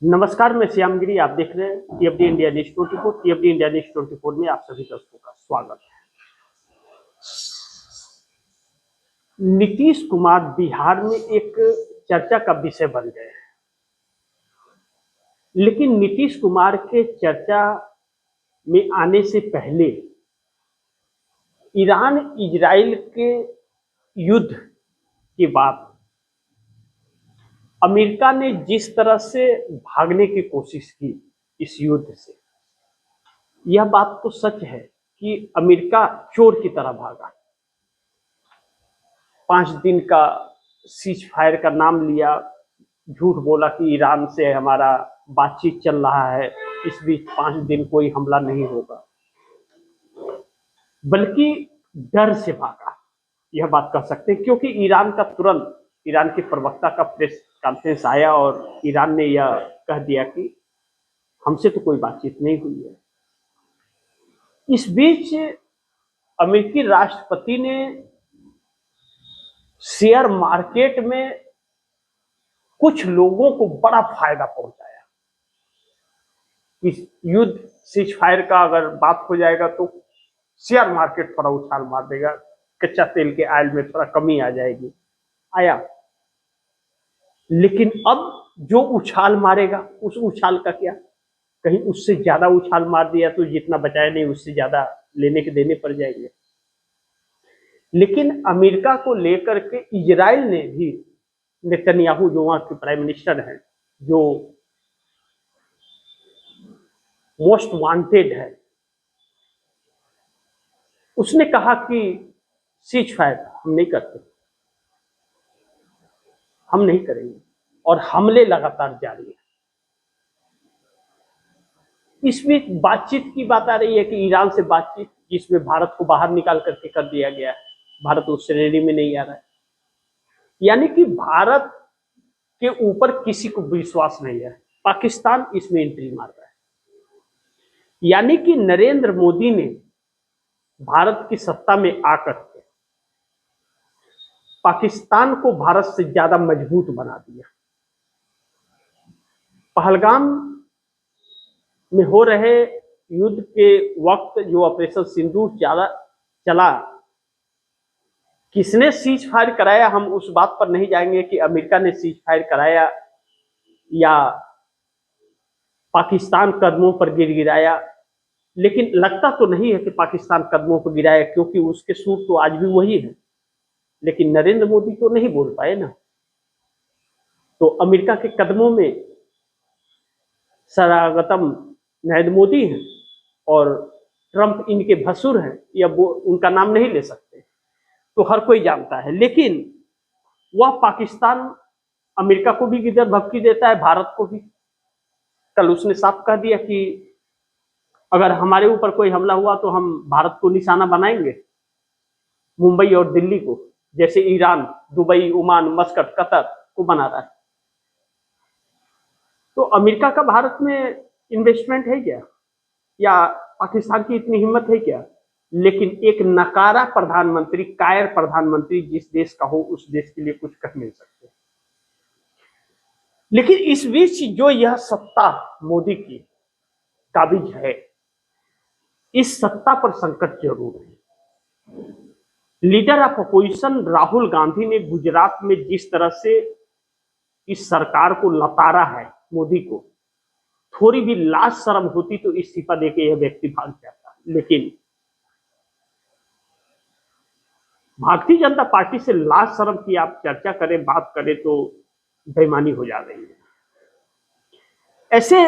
नमस्कार, मैं श्यामगिरी। आप देख रहे हैं टीएफडी इंडिया न्यूज 24। टीएफडी इंडिया न्यूज 24 में आप सभी दर्शकों का स्वागत है। नीतीश कुमार बिहार में एक चर्चा का विषय बन गए हैं, लेकिन नीतीश कुमार के चर्चा में आने से पहले ईरान इजराइल के युद्ध के बाद अमेरिका ने जिस तरह से भागने की कोशिश की इस युद्ध से, यह बात तो सच है कि अमेरिका चोर की तरह भागा। 5 दिन का सीज फायर का नाम लिया, झूठ बोला कि ईरान से हमारा बातचीत चल रहा है, इस बीच 5 दिन कोई हमला नहीं होगा, बल्कि डर से भागा, यह बात कह सकते हैं। क्योंकि ईरान के प्रवक्ता का प्रेस कॉन्फ्रेंस आया और ईरान ने यह कह दिया कि हमसे तो कोई बातचीत नहीं हुई है। इस बीच अमेरिकी राष्ट्रपति ने शेयर मार्केट में कुछ लोगों को बड़ा फायदा पहुंचाया। इस युद्ध सीज फायर का अगर बात हो जाएगा तो शेयर मार्केट थोड़ा उछाल मार देगा, कच्चा तेल के आयल में थोड़ा कमी आ जाएगी, आया। लेकिन अब जो उछाल मारेगा उस उछाल का क्या, कहीं उससे ज्यादा उछाल मार दिया तो जितना बचाया नहीं उससे ज्यादा लेने के देने पड़ जाएंगे। लेकिन अमेरिका को लेकर के इजराइल ने भी, नेतन्याहू जो वहां के प्राइम मिनिस्टर हैं, जो मोस्ट वांटेड है, उसने कहा कि सीज फायर हम नहीं करते, हम नहीं करेंगे, और हमले लगातार जारी है। इस बीच बातचीत की बात आ रही है कि ईरान से बातचीत, जिसमें भारत को बाहर निकाल करके कर दिया गया है, भारत उस श्रेणी में नहीं आ रहा है। यानी कि भारत के ऊपर किसी को विश्वास नहीं है, पाकिस्तान इसमें एंट्री मार रहा है। यानी कि नरेंद्र मोदी ने भारत की सत्ता में आकर के पाकिस्तान को भारत से ज्यादा मजबूत बना दिया। पहलगाम में हो रहे युद्ध के वक्त जो ऑपरेशन सिंदूर चला, किसने सीज फायर कराया, हम उस बात पर नहीं जाएंगे कि अमेरिका ने सीज फायर कराया या पाकिस्तान कदमों पर गिराया। लेकिन लगता तो नहीं है कि पाकिस्तान कदमों पर गिराया, क्योंकि उसके सूर तो आज भी वही है। लेकिन नरेंद्र मोदी तो नहीं बोल पाए ना, तो अमेरिका के कदमों में सरागतम नरेंद्र मोदी हैं और ट्रंप इनके भसुर हैं, या वो उनका नाम नहीं ले सकते, तो हर कोई जानता है। लेकिन वह पाकिस्तान अमेरिका को भी गिदर भभकी देता है, भारत को भी। कल उसने साफ कह दिया कि अगर हमारे ऊपर कोई हमला हुआ तो हम भारत को निशाना बनाएंगे, मुंबई और दिल्ली को, जैसे Iran Dubai, Oman, Muscat, Qatar को बना रहा है। तो अमेरिका का भारत में इन्वेस्टमेंट है क्या, या पाकिस्तान की इतनी हिम्मत है क्या? लेकिन एक नकारा प्रधानमंत्री, कायर प्रधानमंत्री जिस देश का हो, उस देश के लिए कुछ कर नहीं सकते। लेकिन इस बीच जो यह सत्ता मोदी की काबिज है, इस सत्ता पर संकट जरूर है। Leader of opposition Rahul Gandhi ने गुजरात में जिस तरह से इस सरकार को लताड़ा है, मोदी को, थोड़ी भी लाज शर्म होती तो इस्तीफा देके यह व्यक्ति भाग जाता। लेकिन भारतीय जनता पार्टी से लाज शर्म की आप चर्चा करें, बात करें, तो बेईमानी हो जा रही है। ऐसे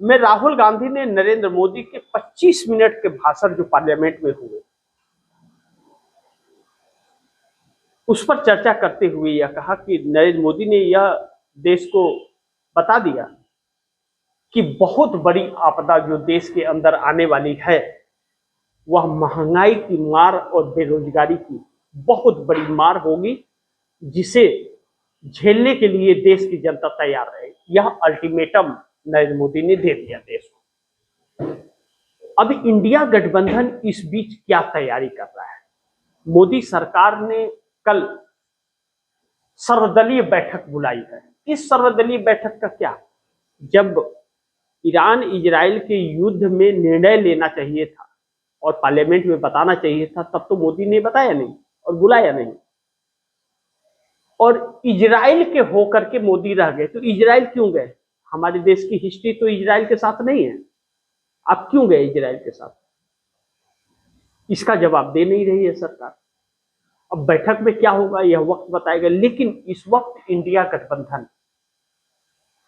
में राहुल गांधी ने नरेंद्र मोदी के 25 मिनट के भाषण जो पार्लियामेंट में हुए, उस पर चर्चा करते हुए यह कहा कि नरेंद्र मोदी ने यह देश को बता दिया कि बहुत बड़ी आपदा जो देश के अंदर आने वाली है, वह महंगाई की मार और बेरोजगारी की बहुत बड़ी मार होगी, जिसे झेलने के लिए देश की जनता तैयार है। यह अल्टीमेटम नरेंद्र मोदी ने दे दिया देश को। अब इंडिया गठबंधन इस बीच क्या तैयारी कर रहा है? मोदी सरकार ने कल सर्वदलीय बैठक बुलाई है। इस सर्वदलीय बैठक का क्या, जब ईरान इजराइल के युद्ध में निर्णय लेना चाहिए था और पार्लियामेंट में बताना चाहिए था, तब तो मोदी ने बताया नहीं और बुलाया नहीं। और इजराइल के होकर के मोदी रह गए, तो इजराइल क्यों गए? हमारे देश की हिस्ट्री तो इजराइल के साथ नहीं है, आप क्यों गए इजराइल के साथ? इसका जवाब दे नहीं रही है सरकार। अब बैठक में क्या होगा यह वक्त बताएगा, लेकिन इस वक्त इंडिया गठबंधन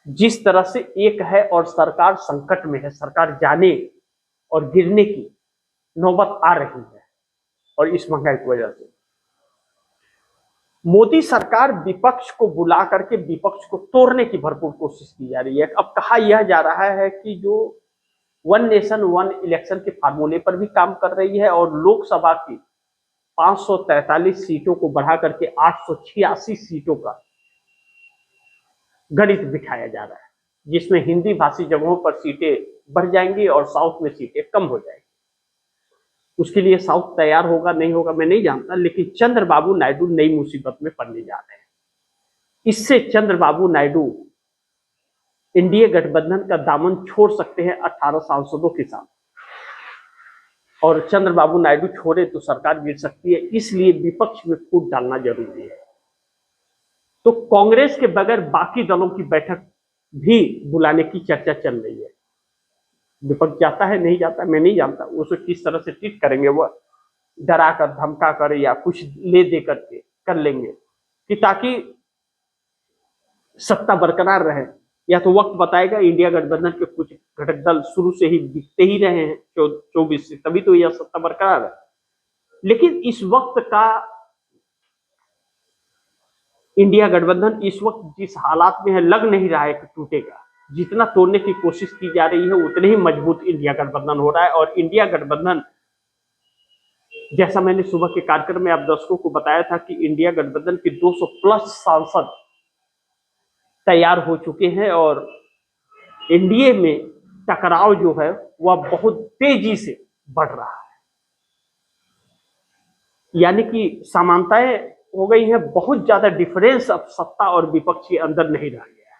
जिस तरह से एक है और सरकार संकट में है, सरकार जाने और गिरने की नौबत आ रही है, और इस महंगाई की वजह से मोदी सरकार विपक्ष को बुला करके विपक्ष को तोड़ने की भरपूर कोशिश की जा रही है। अब कहा यह जा रहा है कि जो वन नेशन वन इलेक्शन के फार्मूले पर भी काम कर रही है और लोकसभा की 543 सीटों को बढ़ा करके 886 सीटों का गणित बिठाया जा रहा है, जिसमें हिंदी भाषी जगहों पर सीटें बढ़ जाएंगी और साउथ में सीटें कम हो जाएंगी। उसके लिए साउथ तैयार होगा नहीं होगा मैं नहीं जानता, लेकिन चंद्रबाबू नायडू नई मुसीबत में पड़ने जा रहे हैं। इससे चंद्रबाबू नायडू एनडीए गठबंधन का दामन छोड़ सकते हैं 18 सांसदों के साथ, और चंद्रबाबू नायडू छोड़े तो सरकार गिर सकती है। इसलिए विपक्ष में फूट डालना जरूरी है। तो कांग्रेस के बगैर बाकी दलों की बैठक भी बुलाने की चर्चा चल रही है। विपक्ष जाता है नहीं जाता मैं नहीं जानता, उसे किस तरह से ट्रीट करेंगे, वह डरा कर धमका कर या कुछ ले दे करके कर लेंगे कि ताकि सत्ता बरकरार रहे, या तो वक्त बताएगा। इंडिया गठबंधन के कुछ घटक दल शुरू से ही दिखते ही रहे हैं 24 से, तभी तो यह सत्ता बरकरार है। लेकिन इस वक्त का इंडिया गठबंधन इस वक्त जिस हालात में है, लग नहीं रहा है कि टूटेगा। जितना तोड़ने की कोशिश की जा रही है उतने ही मजबूत इंडिया गठबंधन हो रहा है। और इंडिया गठबंधन, जैसा मैंने सुबह के कार्यक्रम में आप दर्शकों को बताया था कि इंडिया गठबंधन के 200 प्लस सांसद तैयार हो चुके हैं और एनडीए में टकराव जो है वह बहुत तेजी से बढ़ रहा है, यानी कि समानताएं हो गई हैं। बहुत ज्यादा डिफरेंस अब सत्ता और विपक्ष के अंदर नहीं रह गया है।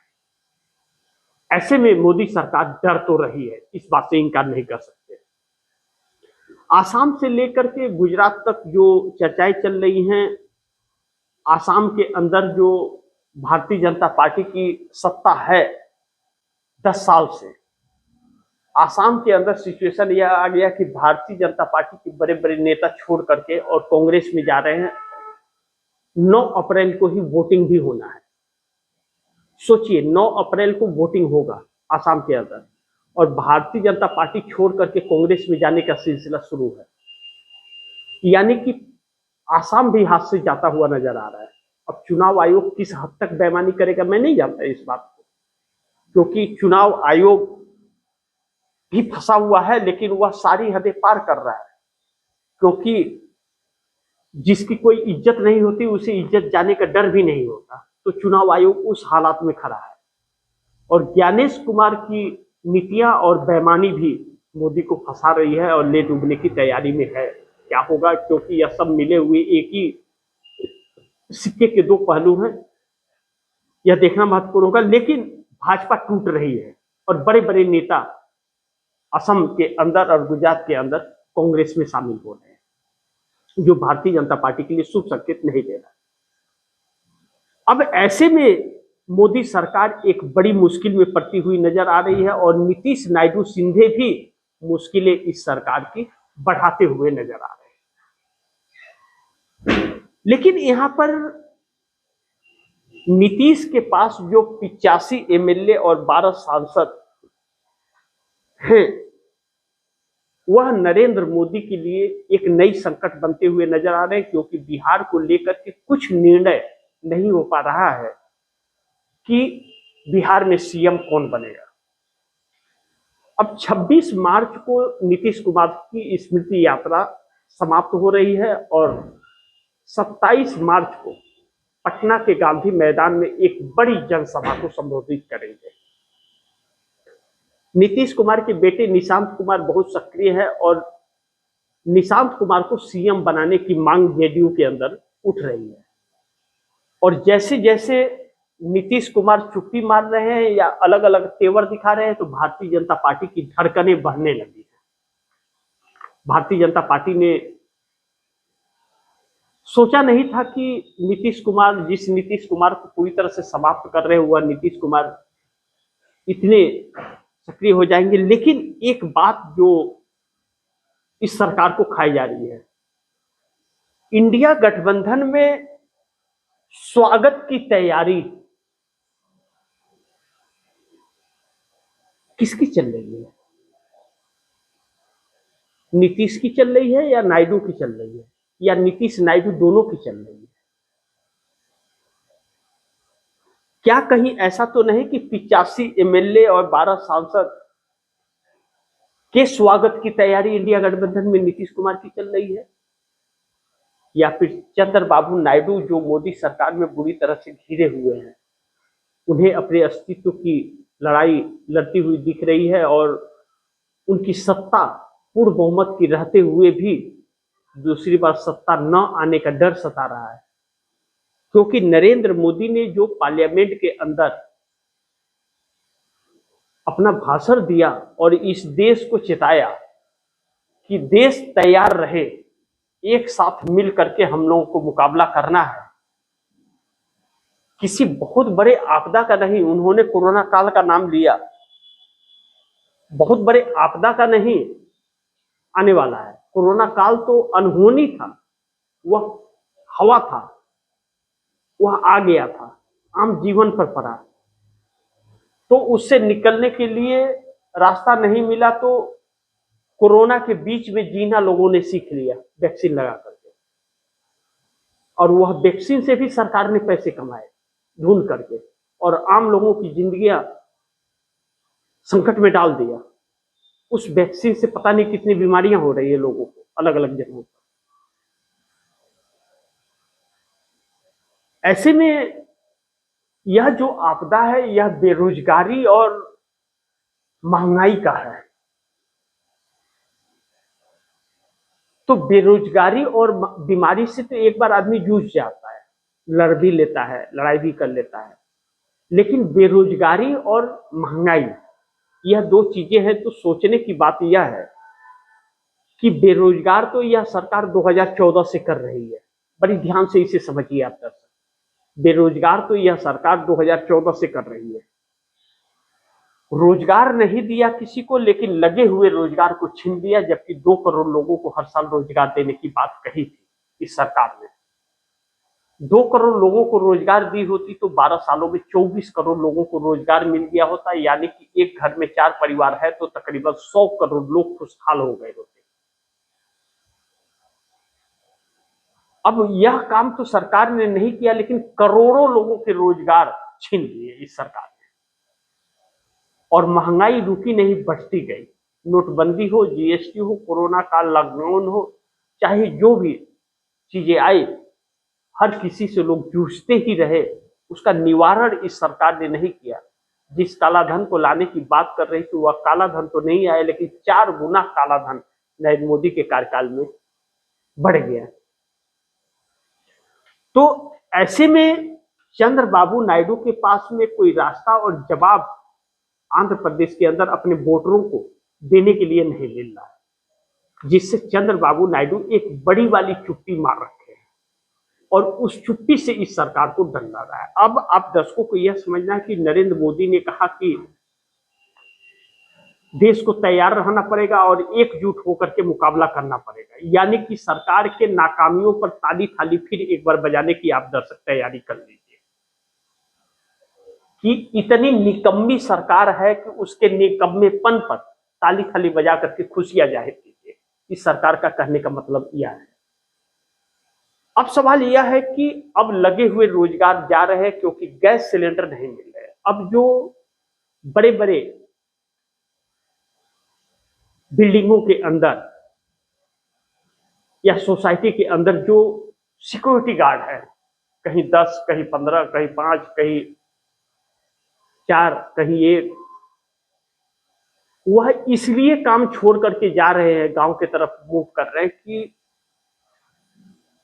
ऐसे में मोदी सरकार डर तो रही है, इस बात से इनकार नहीं कर सकते। आसाम से लेकर के गुजरात तक जो चर्चाएं चल रही हैं, आसाम के अंदर जो भारतीय जनता पार्टी की सत्ता है 10 साल से, आसाम के अंदर सिचुएशन यह आ गया कि भारतीय जनता पार्टी के बड़े बड़े नेता छोड़ करके और कांग्रेस में जा रहे हैं। 9 अप्रैल को ही वोटिंग भी होना है। सोचिए 9 अप्रैल को वोटिंग होगा आसाम के अंदर, और भारतीय जनता पार्टी छोड़ करके कांग्रेस में जाने का सिलसिला शुरू है। यानी कि आसाम भी हाथ से जाता हुआ नजर आ रहा है। अब चुनाव आयोग किस हद तक बेईमानी करेगा मैं नहीं जानता इस बात को, क्योंकि चुनाव आयोग भी फंसा हुआ है, लेकिन वह सारी हदें पार कर रहा है। क्योंकि जिसकी कोई इज्जत नहीं होती उसे इज्जत जाने का डर भी नहीं होता, तो चुनाव आयोग उस हालात में खड़ा है। और ज्ञानेश कुमार की नीतियां और बेईमानी भी मोदी को फंसा रही है और ले डूबने की तैयारी में है। क्या होगा, क्योंकि यह सब मिले हुए एक ही सिक्के के 2 पहलू हैं, यह देखना महत्वपूर्ण होगा। लेकिन भाजपा टूट रही है और बड़े बड़े नेता असम के अंदर और गुजरात के अंदर कांग्रेस में शामिल हो रहे हैं, जो भारतीय जनता पार्टी के लिए शुभ संकेत नहीं दे रहा। अब ऐसे में मोदी सरकार एक बड़ी मुश्किल में पड़ती हुई नजर आ रही है और नीतीश नायडू सिंधे भी मुश्किलें इस सरकार की बढ़ाते हुए नजर आ रहे हैं। लेकिन यहां पर नीतीश के पास जो 85 एमएलए और 12 सांसद हैं, वह नरेंद्र मोदी के लिए एक नई संकट बनते हुए नजर आ रहे हैं, क्योंकि बिहार को लेकर के कुछ निर्णय नहीं हो पा रहा है कि बिहार में सीएम कौन बनेगा। अब 26 मार्च को नीतीश कुमार की स्मृति यात्रा समाप्त हो रही है और 27 मार्च को पटना के गांधी मैदान में एक बड़ी जनसभा को संबोधित करेंगे। नीतीश कुमार के बेटे निशांत कुमार बहुत सक्रिय है और निशांत कुमार को सीएम बनाने की मांग जेडीयू के अंदर उठ रही है। और जैसे जैसे नीतीश कुमार चुप्पी मार रहे हैं या अलग अलग तेवर दिखा रहे हैं, तो भारतीय जनता पार्टी की धड़कनें बढ़ने लगी है। भारतीय जनता पार्टी ने सोचा नहीं था कि जिस नीतीश कुमार को पूरी तरह से समाप्त कर रहे हुआ नीतीश कुमार इतने सक्रिय हो जाएंगे। लेकिन एक बात जो इस सरकार को खाई जा रही है, इंडिया गठबंधन में स्वागत की तैयारी किसकी चल रही है? नीतीश की चल रही है या नायडू की चल रही है, या नीतीश नायडू दोनों की चल रही है? क्या कहीं ऐसा तो नहीं कि 85 एमएलए और 12 सांसद के स्वागत की तैयारी इंडिया गठबंधन में नीतीश कुमार की चल रही है? या फिर चंद्रबाबू नायडू जो मोदी सरकार में बुरी तरह से घिरे हुए हैं, उन्हें अपने अस्तित्व की लड़ाई लड़ती हुई दिख रही है और उनकी सत्ता पूर्ण बहुमत की रहते हुए भी दूसरी बार सत्ता न आने का डर सता रहा है? क्योंकि नरेंद्र मोदी ने जो पार्लियामेंट के अंदर अपना भाषण दिया और इस देश को चेताया कि देश तैयार रहे, एक साथ मिल करके हम लोगों को मुकाबला करना है, किसी बहुत बड़े आपदा का नहीं। उन्होंने कोरोना काल का नाम लिया, बहुत बड़े आपदा का नहीं आने वाला है। कोरोना काल तो अनहोनी था, वह हवा था, वह आ गया था, आम जीवन पर पड़ा, तो उससे निकलने के लिए रास्ता नहीं मिला, तो कोरोना के बीच में जीना लोगों ने सीख लिया वैक्सीन लगा करके। और वह वैक्सीन से भी सरकार ने पैसे कमाए ढूंढ करके, और आम लोगों की जिंदगियां संकट में डाल दिया। उस वैक्सीन से पता नहीं कितनी बीमारियां हो रही है लोगों को अलग अलग जगहों पर। ऐसे में यह जो आपदा है, यह बेरोजगारी और महंगाई का है। तो बेरोजगारी और बीमारी से तो एक बार आदमी जूझ जाता है, लड़ भी लेता है, लड़ाई भी कर लेता है। लेकिन बेरोजगारी और महंगाई, यह दो चीजें हैं। तो सोचने की बात यह है कि बेरोजगार तो यह सरकार 2014 से कर रही है। बड़ी ध्यान से इसे समझिए आप दर्शक, बेरोजगार तो यह सरकार 2014 से कर रही है। रोजगार नहीं दिया किसी को, लेकिन लगे हुए रोजगार को छीन दिया। जबकि 2 करोड़ लोगों को हर साल रोजगार देने की बात कही थी इस सरकार ने। 2 करोड़ लोगों को रोजगार दी होती तो 12 सालों में 24 करोड़ लोगों को रोजगार मिल गया होता। यानी कि एक घर में 4 परिवार है तो तकरीबन 100 करोड़ लोग खुशहाल हो गए होते। अब यह काम तो सरकार ने नहीं किया, लेकिन करोड़ों लोगों के रोजगार छीन लिए इस सरकार ने। और महंगाई रुकी नहीं, बढ़ती गई। नोटबंदी हो, जीएसटी हो, कोरोना का लॉकडाउन हो, चाहे जो भी चीजें आई, हर किसी से लोग जूझते ही रहे। उसका निवारण इस सरकार ने नहीं किया। जिस काला धन को लाने की बात कर रही थी, वह काला धन तो नहीं आया, लेकिन 4 गुना काला धन नरेंद्र मोदी के कार्यकाल में बढ़ गया। तो ऐसे में चंद्रबाबू नायडू के पास में कोई रास्ता और जवाब आंध्र प्रदेश के अंदर अपने वोटरों को देने के लिए नहीं मिल रहा है, जिससे चंद्रबाबू नायडू एक बड़ी वाली चुप्पी मार रखे हैं और उस चुप्पी से इस सरकार को डर लग रहा है। अब आप दर्शकों को यह समझना है कि नरेंद्र मोदी ने कहा कि देश को तैयार रहना पड़ेगा और एकजुट होकर के मुकाबला करना पड़ेगा। यानी कि सरकार के नाकामियों पर ताली थाली फिर एक बार बजाने की आप दर्शक तैयारी कर लीजिए कि इतनी निकम्मी सरकार है कि उसके निकम्मेपन पर ताली थाली बजा करके खुशियां जाहिर कीजिए। इस सरकार का कहने का मतलब यह है। अब सवाल यह है कि अब लगे हुए रोजगार जा रहे हैं क्योंकि गैस सिलेंडर नहीं मिल रहे। अब जो बड़े बड़े बिल्डिंगों के अंदर या सोसाइटी के अंदर जो सिक्योरिटी गार्ड है, कहीं 10, कहीं 15, कहीं 5, कहीं 4, कहीं 1, वह इसलिए काम छोड़ करके जा रहे हैं, गांव की तरफ मूव कर रहे हैं कि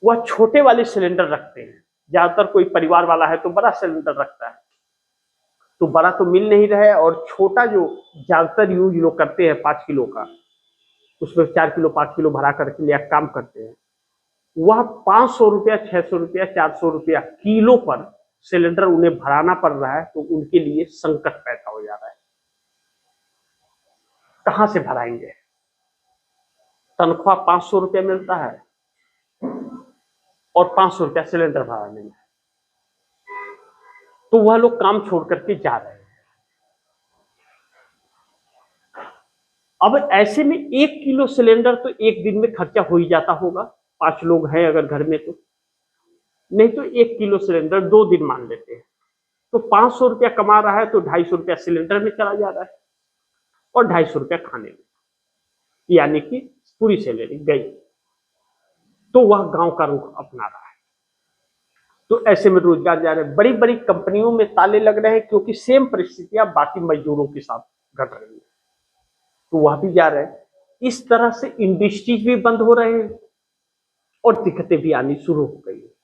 वह छोटे वाले सिलेंडर रखते हैं। ज्यादातर कोई परिवार वाला है तो बड़ा सिलेंडर रखता है, तो बड़ा तो मिल नहीं रहा है, और छोटा जो ज्यादातर यूज लोग करते हैं 5 किलो का, उसमें 4 किलो 5 किलो भरा करके लिया काम करते हैं, वह 500 रुपया 600 रुपया 400 रुपया किलो पर सिलेंडर उन्हें भराना पड़ रहा है। तो उनके लिए संकट पैदा हो जा रहा है, कहां से भराएंगे? तनख्वाह 500 रुपया मिलता है और 500 रुपया सिलेंडर भराने में, तो वह लोग काम छोड़ करके जा रहे हैं। अब ऐसे में 1 किलो सिलेंडर तो एक दिन में खर्चा हो ही जाता होगा, 5 लोग हैं अगर घर में, तो नहीं तो 1 किलो सिलेंडर 2 दिन मान लेते हैं, तो 500 रुपया कमा रहा है, तो 250 रुपया सिलेंडर में चला जा रहा है और 250 रुपया खाने में, यानी कि पूरी सैलरी गई। तो वह गांव का रुख अपना रहा है। तो ऐसे में रोजगार जा रहे हैं, बड़ी बड़ी कंपनियों में ताले लग रहे हैं, क्योंकि सेम परिस्थितियां बाकी मजदूरों के साथ घट रही है, तो वह भी जा रहे हैं। इस तरह से इंडस्ट्रीज भी बंद हो रहे हैं और दिक्कतें भी आनी शुरू हो गई है।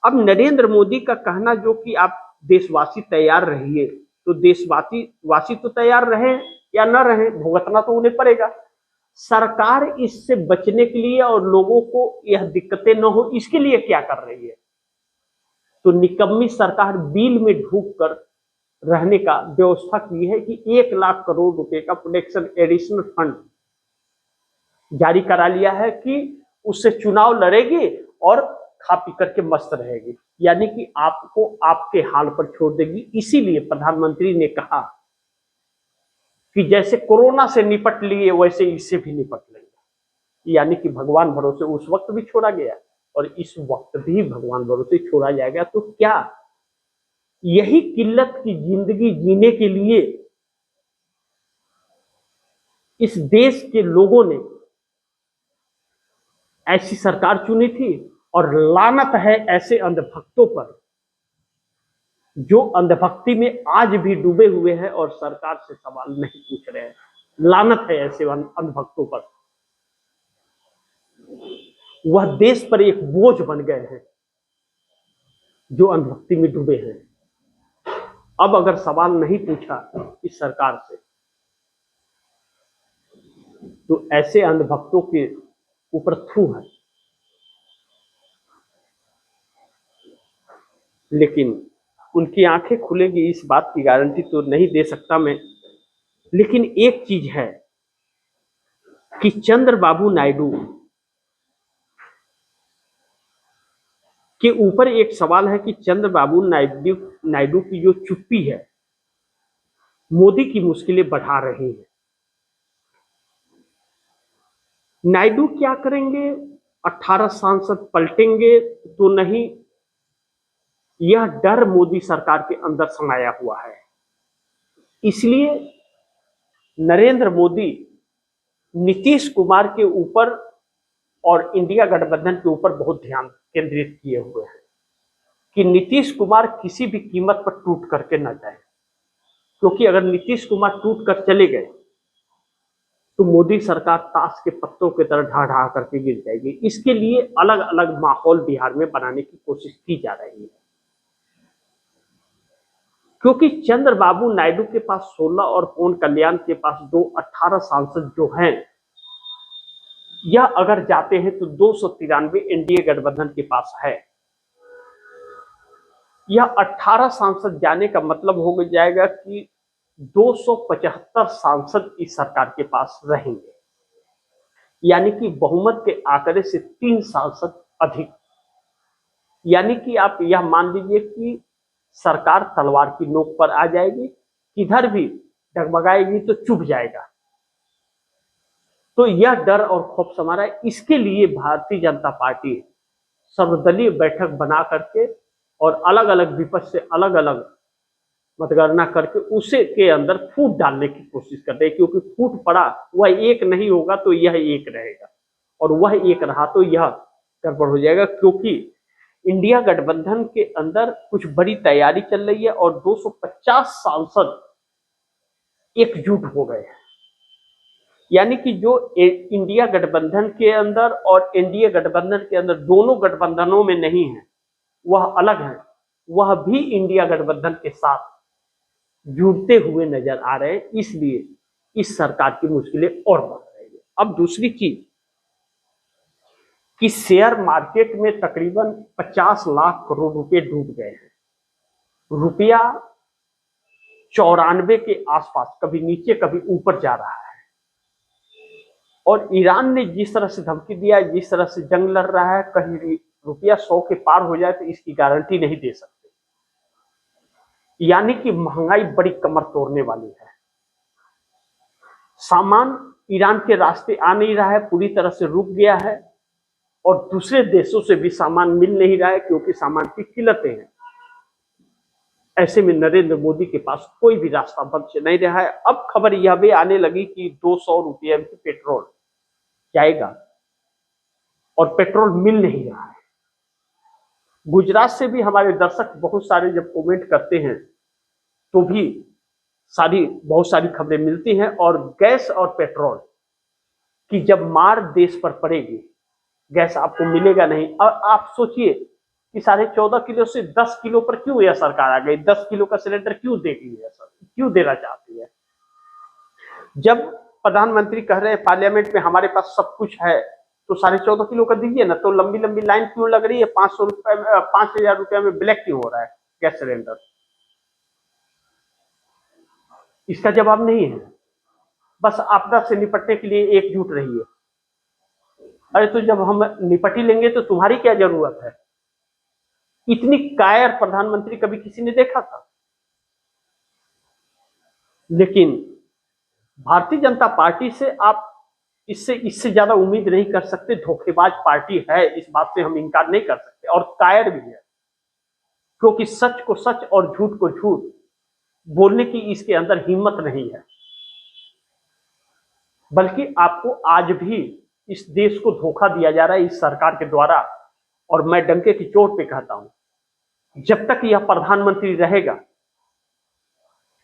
अब नरेंद्र मोदी का कहना, जो कि आप देशवासी तैयार रहिए, तो देशवासी तो तैयार रहे या न रहे, भुगतना तो उन्हें पड़ेगा। सरकार इससे बचने के लिए और लोगों को यह दिक्कतें न हो, इसके लिए क्या कर रही है? तो निकम्मी सरकार बिल में ढूक कर रहने का व्यवस्था की है कि 1 लाख करोड़ रुपए का प्रोटेक्शन एडिशनल फंड जारी करा लिया है कि उससे चुनाव लड़ेगी और खा पी करके मस्त रहेगी, यानी कि आपको आपके हाल पर छोड़ देगी। इसीलिए प्रधानमंत्री ने कहा कि जैसे कोरोना से निपट लिए वैसे इससे भी निपट लेंगे, यानी कि भगवान भरोसे उस वक्त भी छोड़ा गया और इस वक्त भी भगवान भरोसे छोड़ा जाएगा। तो क्या यही किल्लत की जिंदगी जीने के लिए इस देश के लोगों ने ऐसी सरकार चुनी थी? और लानत है ऐसे अंधभक्तों पर जो अंधभक्ति में आज भी डूबे हुए हैं और सरकार से सवाल नहीं पूछ रहे हैं। लानत है ऐसे अंधभक्तों पर, वह देश पर एक बोझ बन गए हैं जो अंधभक्ति में डूबे हैं। अब अगर सवाल नहीं पूछा इस सरकार से, तो ऐसे अंधभक्तों के ऊपर थू है। लेकिन उनकी आंखें खुलेगी इस बात की गारंटी तो नहीं दे सकता मैं, लेकिन एक चीज है कि चंद्रबाबू नायडू के ऊपर एक सवाल है कि चंद्रबाबू नायडू की जो चुप्पी है मोदी की मुश्किलें बढ़ा रही है। नायडू क्या करेंगे? 18 सांसद पलटेंगे तो नहीं, यह डर मोदी सरकार के अंदर समाया हुआ है। इसलिए नरेंद्र मोदी नीतीश कुमार के ऊपर और इंडिया गठबंधन के ऊपर बहुत ध्यान केंद्रित किए हुए हैं कि नीतीश कुमार किसी भी कीमत पर टूट करके न जाए, क्योंकि अगर नीतीश कुमार टूट कर चले गए तो मोदी सरकार ताश के पत्तों की तरह ढा ढा करके गिर जाएगी। इसके लिए अलग अलग माहौल बिहार में बनाने की कोशिश की जा रही है, क्योंकि चंद्रबाबू नायडू के पास 16 और पवन कल्याण के पास 18 सांसद जो हैं, यह अगर जाते हैं तो 293 एनडीए गठबंधन के पास है। यह 18 सांसद जाने का मतलब हो जाएगा कि 275 सांसद इस सरकार के पास रहेंगे, यानी कि बहुमत के आंकड़े से 3 सांसद अधिक। यानी कि आप यह मान लीजिए कि सरकार तलवार की नोक पर आ जाएगी, किधर भी डगमगाएगी तो चुप जाएगा। तो यह डर और खौफ समा रहा है। इसके लिए भारतीय जनता पार्टी सर्वदलीय बैठक बना करके और अलग अलग विपक्ष से अलग अलग मतगणना करके उसे के अंदर फूट डालने की कोशिश कर रहे हैं, क्योंकि फूट पड़ा वह एक नहीं होगा तो यह एक रहेगा, और वह एक रहा तो यह गड़बड़ हो जाएगा। क्योंकि इंडिया गठबंधन के अंदर कुछ बड़ी तैयारी चल रही है और 250 सांसद एकजुट हो गए हैं, यानी कि जो इंडिया गठबंधन के अंदर और एनडीए गठबंधन के अंदर दोनों गठबंधनों में नहीं है, वह अलग है, वह भी इंडिया गठबंधन के साथ जुड़ते हुए नजर आ रहे हैं, इसलिए इस सरकार की मुश्किलें और बढ़ रही है। अब दूसरी चीज कि शेयर मार्केट में तकरीबन 50 लाख करोड़ रुपए डूब गए हैं। रुपया 94 के आसपास, कभी नीचे कभी ऊपर जा रहा है। और ईरान ने जिस तरह से धमकी दिया है, जिस तरह से जंग लड़ रहा है, कहीं रुपया 100 के पार हो जाए तो इसकी गारंटी नहीं दे सकते। यानी कि महंगाई बड़ी कमर तोड़ने वाली है। सामान ईरान के रास्ते आ नहीं रहा है, पूरी तरह से रुक गया है। और दूसरे देशों से भी सामान मिल नहीं रहा है क्योंकि सामान की किल्लतें हैं। ऐसे में नरेंद्र मोदी के पास कोई भी रास्ता बच नहीं रहा है। अब खबर यह भी आने लगी कि 200 रुपये में पेट्रोल जाएगा और पेट्रोल मिल नहीं रहा है। गुजरात से भी हमारे दर्शक बहुत सारे जब कमेंट करते हैं तो भी बहुत सारी खबरें मिलती हैं। और गैस और पेट्रोल की जब मार देश पर पड़ेगी, गैस आपको मिलेगा नहीं। और आप सोचिए कि 14.5 किलो से 10 किलो पर क्यों यह सरकार आ गई? 10 किलो का सिलेंडर क्यों देगी? क्यों देना चाहती है? जब प्रधानमंत्री कह रहे हैं पार्लियामेंट में हमारे पास सब कुछ है, तो 14.5 किलो का दीजिए ना। तो लंबी लंबी लाइन क्यों लग रही है? 500 रुपए में, 5,000 रुपये में ब्लैक क्यों हो रहा है गैस सिलेंडर? इसका जवाब नहीं है। बस आपदा से निपटने के लिए एकजुट रहिए। अरे तो जब हम निपट ही लेंगे तो तुम्हारी क्या जरूरत है? इतनी कायर प्रधानमंत्री कभी किसी ने देखा था? लेकिन भारतीय जनता पार्टी से आप इससे ज्यादा उम्मीद नहीं कर सकते। धोखेबाज पार्टी है, इस बात से हम इनकार नहीं कर सकते। और कायर भी है, क्योंकि सच को सच और झूठ को झूठ बोलने की इसके अंदर हिम्मत नहीं है। बल्कि आपको आज भी इस देश को धोखा दिया जा रहा है इस सरकार के द्वारा। और मैं डंके की चोट पे कहता हूं, जब तक यह प्रधानमंत्री रहेगा,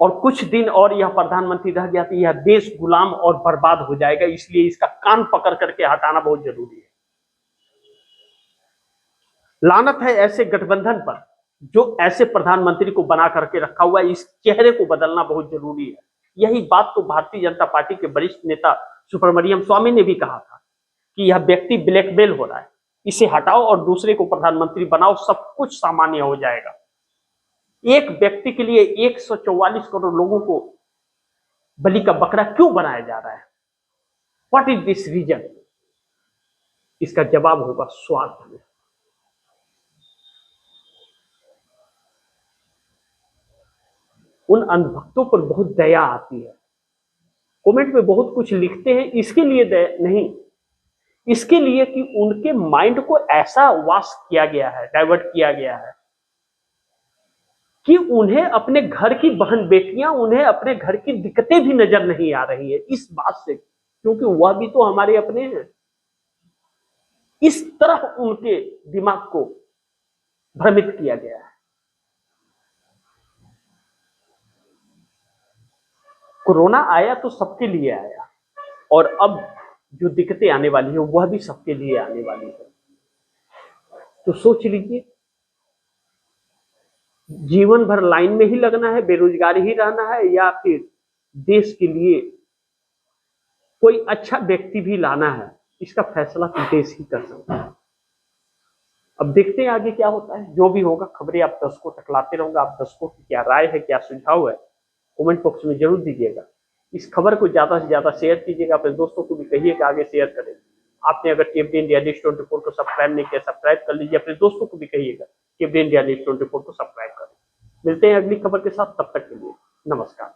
और कुछ दिन और यह प्रधानमंत्री रह गया, तो यह देश गुलाम और बर्बाद हो जाएगा। इसलिए इसका कान पकड़ करके हटाना बहुत जरूरी है। लानत है ऐसे गठबंधन पर जो ऐसे प्रधानमंत्री को बना करके रखा हुआ है। इस चेहरे को बदलना बहुत जरूरी है। यही बात तो भारतीय जनता पार्टी के वरिष्ठ नेता सुब्रमण्यम स्वामी ने भी कहा था कि यह व्यक्ति ब्लैकमेल हो रहा है, इसे हटाओ और दूसरे को प्रधानमंत्री बनाओ, सब कुछ सामान्य हो जाएगा। एक व्यक्ति के लिए 144 करोड़ लोगों को बलि का बकरा क्यों बनाया जा रहा है? What is this reason? इसका जवाब होगा स्वार्थ में। उन अंधभक्तों पर बहुत दया आती है। कमेंट में बहुत कुछ लिखते हैं, इसके लिए दया नहीं, इसके लिए कि उनके माइंड को ऐसा वॉश किया गया है, डाइवर्ट किया गया है कि उन्हें अपने घर की बहन बेटियां, उन्हें अपने घर की दिक्कतें भी नजर नहीं आ रही है इस बात से, क्योंकि वह भी तो हमारे अपने हैं। इस तरह उनके दिमाग को भ्रमित किया गया है। कोरोना आया तो सबके लिए आया, और अब जो दिक्कतें आने वाली है वह भी सबके लिए आने वाली है। तो सोच लीजिए, जीवन भर लाइन में ही लगना है, बेरोजगार ही रहना है, या फिर देश के लिए कोई अच्छा व्यक्ति भी लाना है? इसका फैसला तो देश ही कर सकता है। अब देखते हैं आगे क्या होता है। जो भी होगा, खबरें आप दर्शकों तक लाते रहूंगा। आप दर्शकों की क्या राय है, क्या सुझाव है, कमेंट बॉक्स में जरूर दीजिएगा। इस खबर को ज्यादा से ज्यादा शेयर कीजिएगा, अपने दोस्तों को भी कहिएगा आगे शेयर करें। आपने अगर टीवी इंडिया न्यूज़ 24 को सब्सक्राइब नहीं किया, सब्सक्राइब कर लीजिए। अपने दोस्तों को भी कहिएगा टीवी इंडिया न्यूज़ 24 को सब्सक्राइब करें। मिलते हैं अगली खबर के साथ, तब तक के लिए नमस्कार।